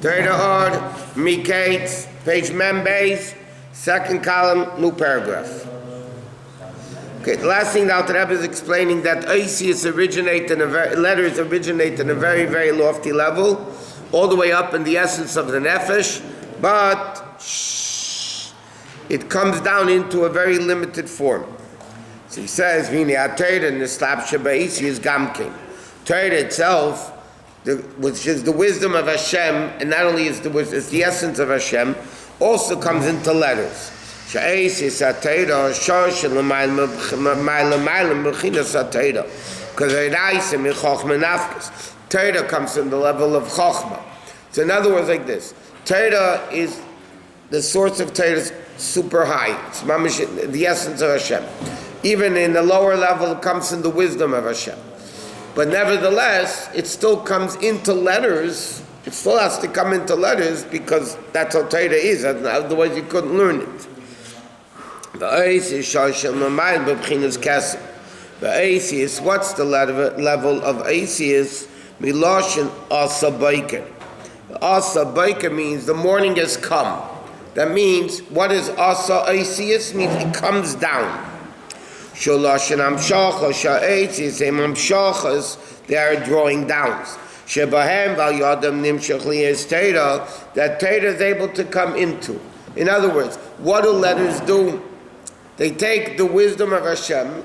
Torah Or, Miketz, page Membase, second column, new paragraph. Okay, the last thing now the Rabbi is explaining that letters originate in a very, very lofty level, all the way up in the essence of the nefesh, but it comes down into a very limited form. So he says, Torah itself, which is the wisdom of Hashem, and not only is it's the essence of Hashem, also comes into letters. Because Torah comes from the level of Chochmah. So in other words, like this, Torah is the source of Torah is super high. It's the essence of Hashem. Even in the lower level, it comes in the wisdom of Hashem. But nevertheless, it still comes into letters. It still has to come into letters because that's how Torah is. Otherwise, you couldn't learn it. The Aesius, what's the level of Aesius? Miloshin Asa Baiker. Asa Baiker means the morning has come. That means, what is Asa Aesius? Means it comes down. Sholoshin Amshacha, Sha'aesius, Amshachas, they are drawing down. Shebahem Val Yadam Nimshach Liyas Torah, that Torah is able to come into. In other words, what do letters do? They take the wisdom of Hashem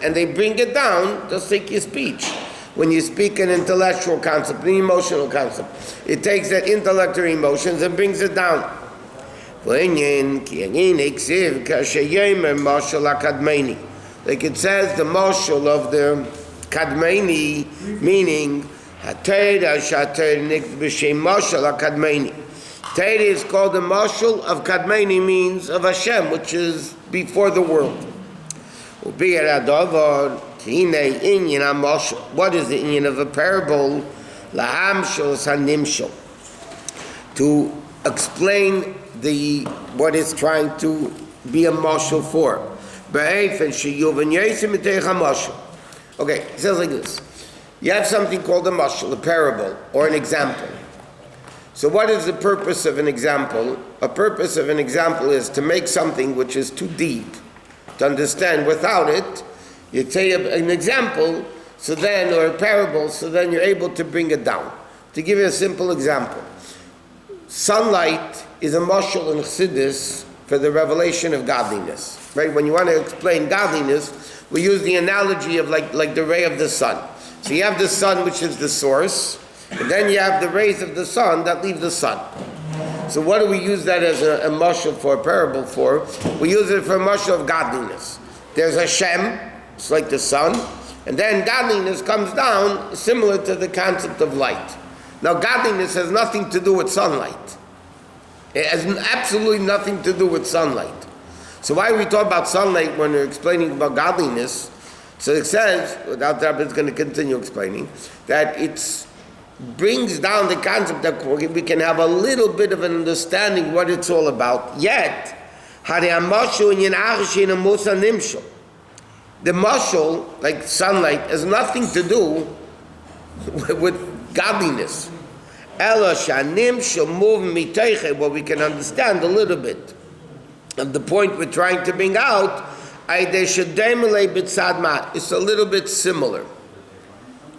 and they bring it down, just like your speech. When you speak an intellectual concept, an emotional concept, it takes that intellect or emotions and brings it down. Like it says, the mashal of the kadmeini, meaning Torah is called the mashal of kadmeini, means of Hashem, which is before the world. What is the inyan of a parable? To explain what it's trying to be a mashal for. Okay, it says like this. You have something called a mashal, a parable, or an example. So what is the purpose of an example? A purpose of an example is to make something which is too deep to understand. Without it, you say an example, so then, or a parable, so then you're able to bring it down. To give you a simple example, sunlight is a mashal in Chassidus for the revelation of godliness. Right? When you want to explain godliness, we use the analogy of like the ray of the sun. So you have the sun, which is the source, and then you have the rays of the sun that leave the sun. So what do we use that as a mashal for, a parable for? We use it for a mashal of godliness. There's Hashem, it's like the sun, and then godliness comes down, similar to the concept of light. Now godliness has nothing to do with sunlight. It has absolutely nothing to do with sunlight. So why we talk about sunlight when we're explaining about godliness? So it says, without that, it's going to continue explaining, that it brings down the concept that we can have a little bit of an understanding what it's all about. Yet, the mashal, like sunlight, has nothing to do with godliness. What we can understand a little bit of the point we're trying to bring out, it's a little bit similar.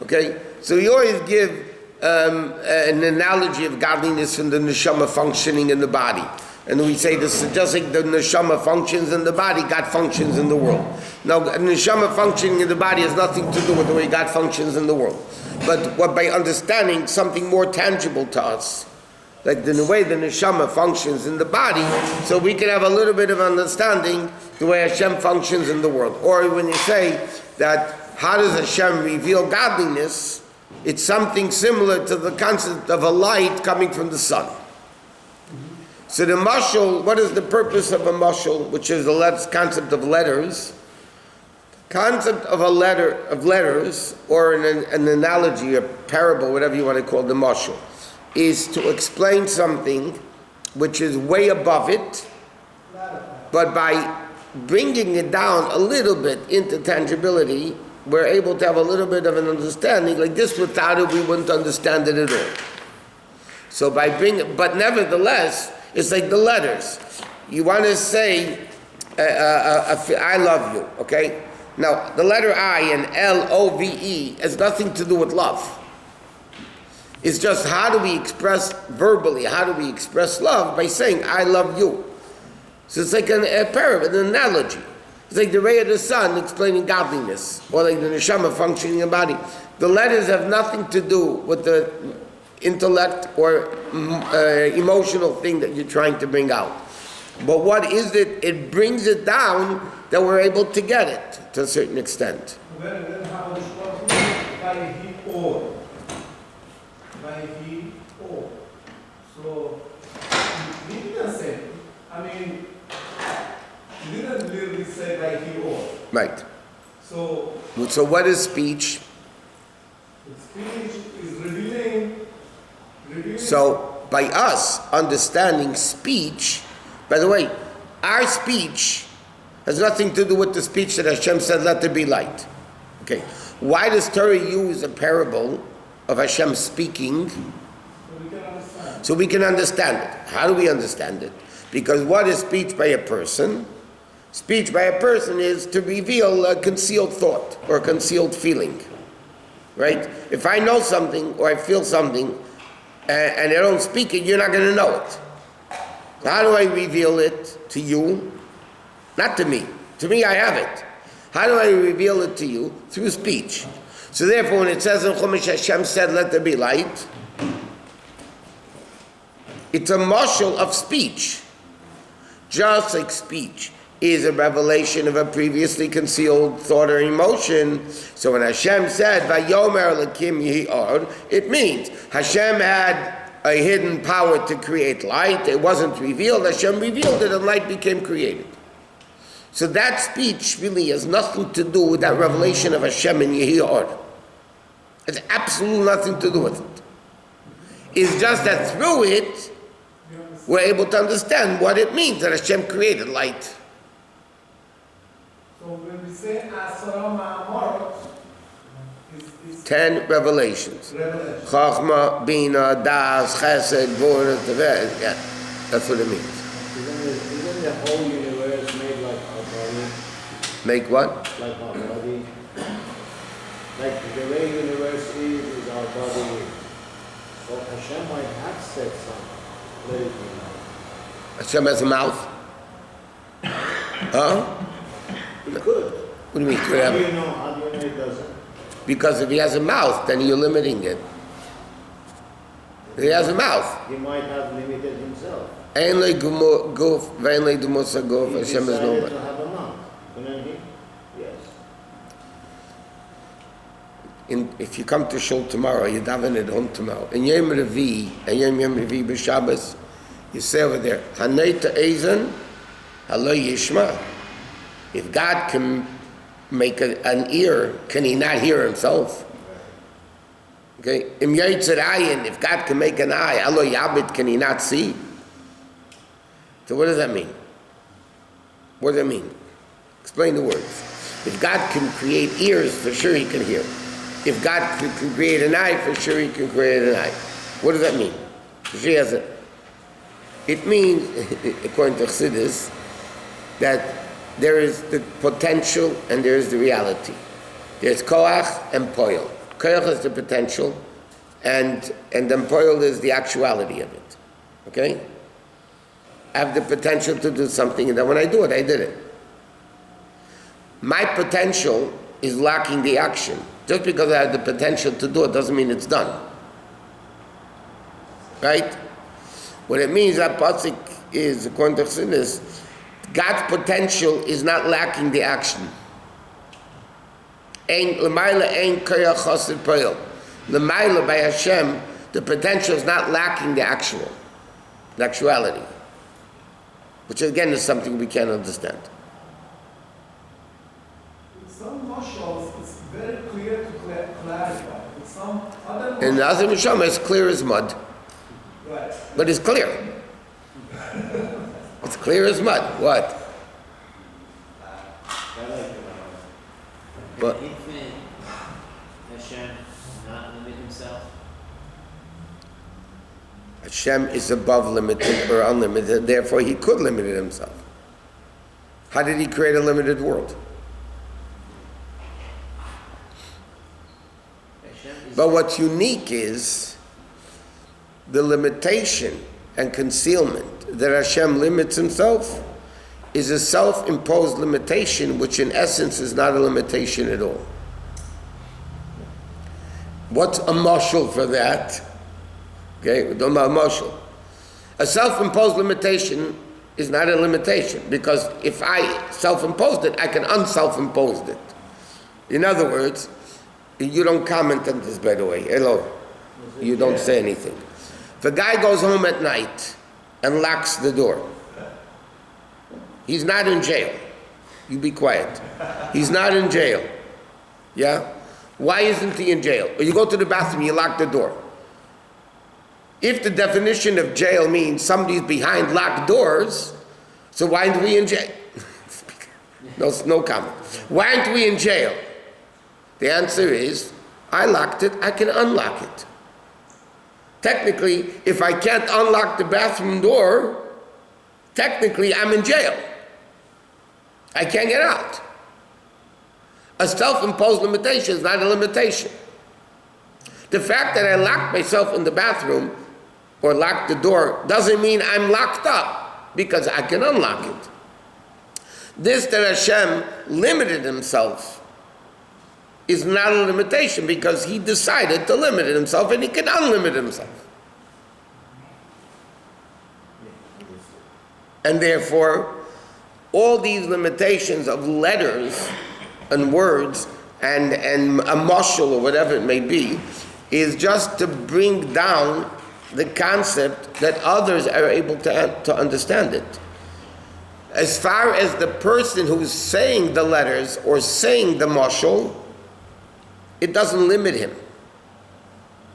Okay? So you always give an analogy of godliness and the neshama functioning in the body. And we say this, just like the neshama functions in the body, God functions in the world. Now, the neshama functioning in the body has nothing to do with the way God functions in the world. But by understanding something more tangible to us, like the way the neshama functions in the body, so we can have a little bit of understanding the way Hashem functions in the world. Or when you say that, how does Hashem reveal godliness? It's something similar to the concept of a light coming from the sun. So the mashal, what is the purpose of a mashal, which is the concept of letters? Concept of letters, or an analogy, a parable, whatever you want to call the mashal, is to explain something which is way above it, but by bringing it down a little bit into tangibility, we're able to have a little bit of an understanding. Like this, without it, we wouldn't understand it at all. So but nevertheless, it's like the letters. You want to say, I love you, okay? Now, the letter I and Love has nothing to do with love. It's just how do we express verbally, how do we express love by saying, I love you. So it's like a parable, an analogy. It's like the ray of the sun explaining godliness, or like the neshama functioning in the body. The letters have nothing to do with the intellect or emotional thing that you're trying to bring out. But what is it? It brings it down that we're able to get it to a certain extent. So, he didn't say, he didn't literally say by he or. Right. So what is speech? Speech is revealing. So by us understanding speech, by the way, our speech has nothing to do with the speech that Hashem said, let there be light. Okay. Why does Torah use a parable of Hashem speaking? So we can understand it. How do we understand it? Because what is speech by a person? Speech by a person is to reveal a concealed thought or a concealed feeling. Right? If I know something or I feel something and I don't speak it, you're not going to know it. So how do I reveal it to you? Not to me. To me, I have it. How do I reveal it to you? Through speech. So therefore, when it says in Chumash, Hashem said, let there be light, it's a mashal of speech. Just like speech is a revelation of a previously concealed thought or emotion. So when Hashem said, Vayomer Elokim Yehi Or, it means Hashem had a hidden power to create light. It wasn't revealed. Hashem revealed it and light became created. So that speech really has nothing to do with that revelation of Hashem in Yehi Or. It's absolutely nothing to do with it. It's just that through it, we're able to understand what it means that Hashem created light. So when we say Asara Ma'amar, it's 10 revelations. Chachma, Bina, Das, Chesed, Vora, Tevet. Yeah, that's what it means. Isn't the whole universe made like our body? Make what? Like our body? Like the way universe is our body. So Hashem might have said something. Let it be known. Hashem has a mouth? Huh? He could. What do you mean? How do you know it doesn't? Because if he has a mouth, then you're limiting it. If he has a mouth. He might have limited himself. Ein le guf, vein le dumus haguf, He Hashem is decided nobody. to have a mouth. Couldn't he? Yes. If you come to shul tomorrow, you daven at home tomorrow. In Yom Revi, and Yom Revi b'Shabbos, you say over there, Hanei ta'ezen, halo yishma. If God can make an ear, can he not hear himself? Okay? Im yetzer ayin, if God can make an eye, halo yabit, can he not see? So what does that mean? What does that mean? Explain the words. If God can create ears, for sure he can hear. If God can create an eye, for sure he can create an eye. What does that mean? She has it. It means, according to Chassidus, that there is the potential and there is the reality. There's koach and poil. Koach is the potential, and then poil is the actuality of it. Okay? I have the potential to do something, and then when I do it, I did it. My potential is lacking the action. Just because I have the potential to do it doesn't mean it's done. Right? What it means, that pasuk is, according to Chassidus, God's potential is not lacking the action. L'mayla by Hashem, the potential is not lacking the actuality. Which again is something we can't understand. In some mashals, it's very clear to clarify. In some other And the other Mishama is clear as mud. right. But it's clear. It's clear as mud. What? What? Infinite Hashem not limit himself. Hashem is above limited or unlimited, therefore he could limit it himself. How did he create a limited world? But what's unique is the limitation and concealment that Hashem limits himself is a self-imposed limitation, which in essence is not a limitation at all. What's a mashal for that? Okay, we're talking about a mashal. A self-imposed limitation is not a limitation, because if I self-imposed it, I can unself-impose it. In other words, you don't comment on this, by the way. Hello. You don't say anything. If a guy goes home at night and locks the door, he's not in jail. You be quiet. He's not in jail. Yeah? Why isn't he in jail? Or you go to the bathroom, you lock the door. If the definition of jail means somebody's behind locked doors, so why aren't we in jail? No comment. Why aren't we in jail? The answer is, I locked it, I can unlock it. Technically, if I can't unlock the bathroom door, technically I'm in jail. I can't get out. A self-imposed limitation is not a limitation. The fact that I locked myself in the bathroom or locked the door doesn't mean I'm locked up, because I can unlock it. This that Hashem limited himself is not a limitation, because he decided to limit himself and he can unlimit himself. And therefore, all these limitations of letters and words and a mashal or whatever it may be is just to bring down the concept that others are able to understand it. As far as the person who's saying the letters or saying the mashal, it doesn't limit him.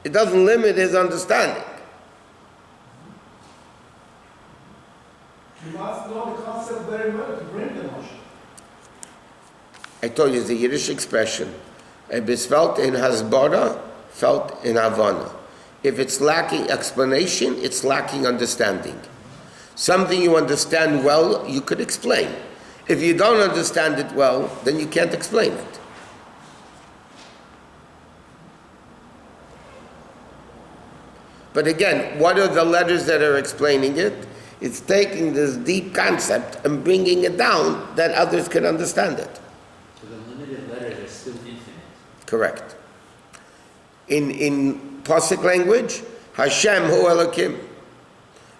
It doesn't limit his understanding. You must know the concept very well to bring the notion. I told you, it's a Yiddish expression. It's felt in hasbara, felt in havana. If it's lacking explanation, it's lacking understanding. Something you understand well, you could explain. If you don't understand it well, then you can't explain it. But again, what are the letters that are explaining it? It's taking this deep concept and bringing it down that others can understand it. So the limited letters are still infinite. Correct. In Pasuk language, Hashem hu Elokim.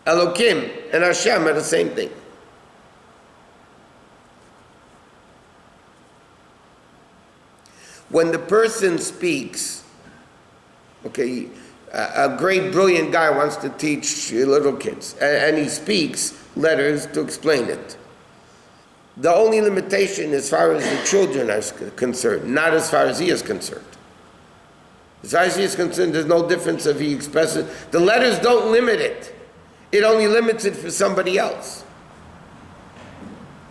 Elokim and Hashem are the same thing. When the person speaks, okay, a great brilliant guy wants to teach little kids, and he speaks letters to explain it. The only limitation as far as the children are concerned, not as far as he is concerned. As far as he is concerned, there's no difference if he expresses. The letters don't limit it. It only limits it for somebody else.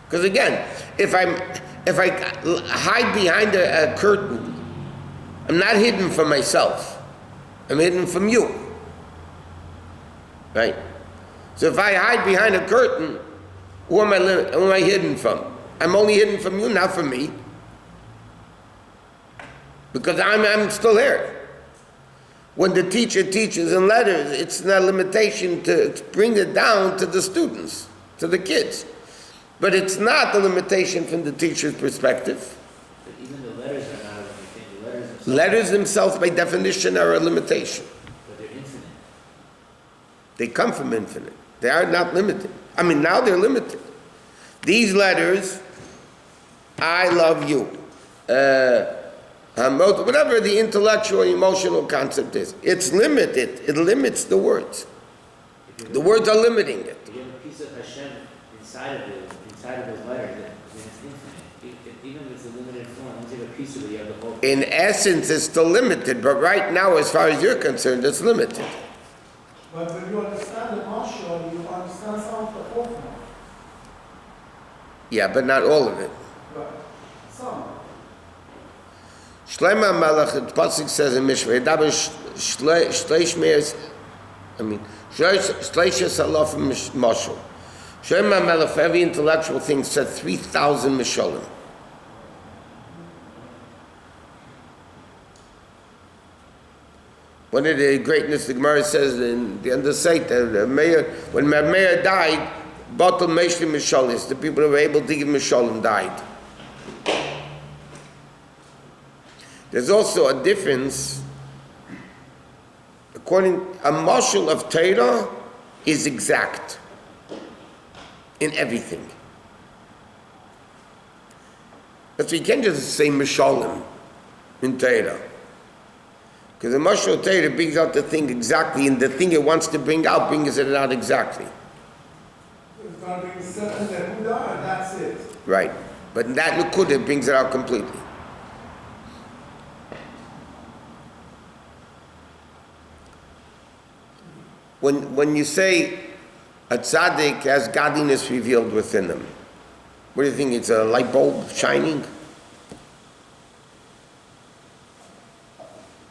Because again, if I hide behind a curtain, I'm not hidden from myself. I'm hidden from you. Right? So if I hide behind a curtain, who am I hidden from? I'm only hidden from you, not from me. Because I'm still here. When the teacher teaches in letters, it's not a limitation to bring it down to the students, to the kids. But it's not a limitation from the teacher's perspective. But even the letters are not a limitation. Letters themselves, by definition, are a limitation. But they're infinite. They come from infinite. They are not limited. I mean, now they're limited. These letters, I love you. Whatever the intellectual, emotional concept is, it's limited. It limits the words. The words are limiting it. If you have a piece of Hashem inside of those letters, then it's infinite. Even if it's a limited form, once you have a piece of it, you have the whole. In essence, it's still limited, but right now, as far as you're concerned, it's limited. But when you understand the mashal, you understand some of the whole thing. Yeah, but not all of it. But some. Shlomo Melech, the Pasuk says in Mishra, I mean, Shleishes Alafim Mashal. Shem HaMelech, every intellectual thing, said 3,000 Mishalim. One of the greatness, the Gemara says in the end of the Seit, when Meir died, Batal Meshli Mishalis, the people who were able to give Mishalim died. There's also a difference. A mashal of Torah is exact in everything. But you can't just say Mishalim in Torah. Because the mashal of Torah brings out the thing exactly, and the thing it wants to bring out brings it out exactly. It's going to bring certain Nekuda, and that's it. Right. But in that Nekuda brings it out completely. When you say a tzaddik has godliness revealed within him, what do you think? It's a light bulb shining?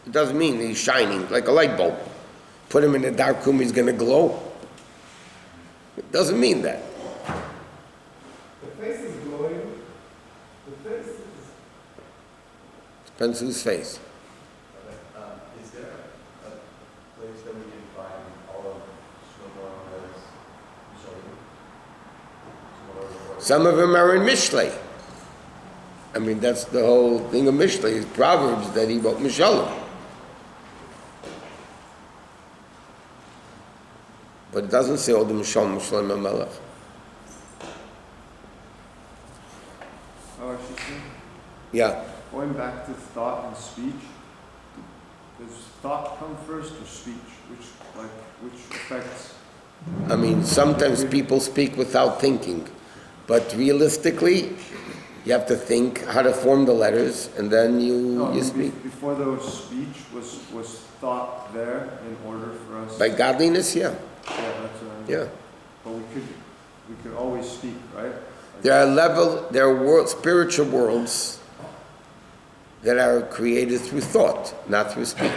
It doesn't mean he's shining like a light bulb. Put him in a dark room, he's going to glow. It doesn't mean that. The face is glowing. The face is... Depends whose face. Is there a place that we can find all of Shlomo? Some of them are in Mishlei. I mean, that's the whole thing of Mishlei, is Proverbs that he wrote Mishalim. But it doesn't say all the Mishalim, Mishalim HaMelech. Yeah. Going back to thought and speech, does thought come first or speech? Which affects? I mean, sometimes people speak without thinking, but realistically, you have to think how to form the letters, and then you speak. Before there was speech, was thought there in order for us? By godliness, yeah. Yeah, that's what I mean. Yeah. But we could always speak, right? There are spiritual worlds that are created through thought, not through speech.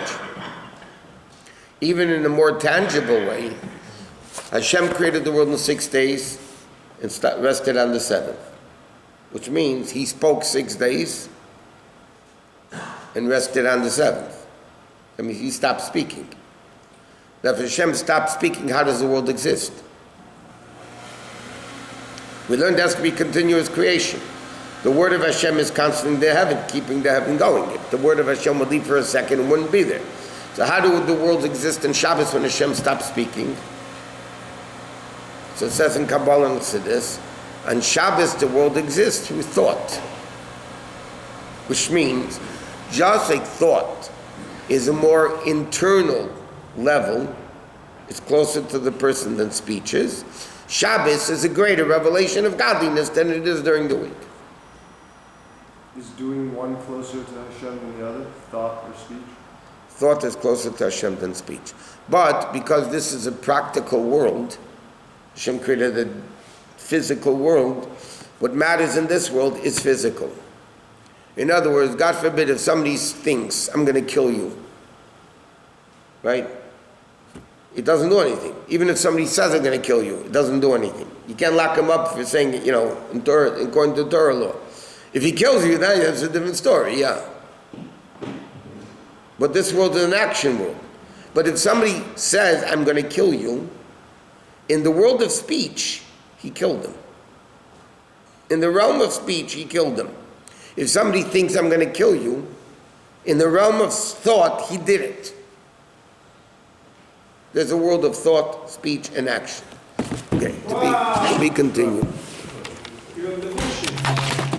Even in a more tangible way, Hashem created the world in 6 days and rested on the 7th, which means he spoke 6 days and rested on the 7th. I mean, he stopped speaking. Now, if Hashem stopped speaking, how does the world exist? We learned there has to be continuous creation. The word of Hashem is constant in the heaven, keeping the heaven going. If the word of Hashem would leave for a second, it wouldn't be there. So how do the worlds exist in Shabbos when Hashem stops speaking? So it says in Kabbalah and Chassidus, on Shabbos the world exists through thought. Which means, just like thought is a more internal level, it's closer to the person than speech is, Shabbos is a greater revelation of godliness than it is during the week. Is doing one closer to Hashem than the other, thought or speech? Thought is closer to Hashem than speech. But because this is a practical world, Hashem created a physical world, what matters in this world is physical. In other words, God forbid if somebody thinks, I'm going to kill you, right? It doesn't do anything. Even if somebody says, I'm going to kill you, it doesn't do anything. You can't lock him up for saying, in Torah, according to Torah law. If he kills you, then it's a different story, yeah. But this world is an action world. But if somebody says, I'm going to kill you, in the world of speech, he killed him. In the realm of speech, he killed him. If somebody thinks, I'm going to kill you, in the realm of thought, he did it. There's a world of thought, speech, and action. Okay, to be continued.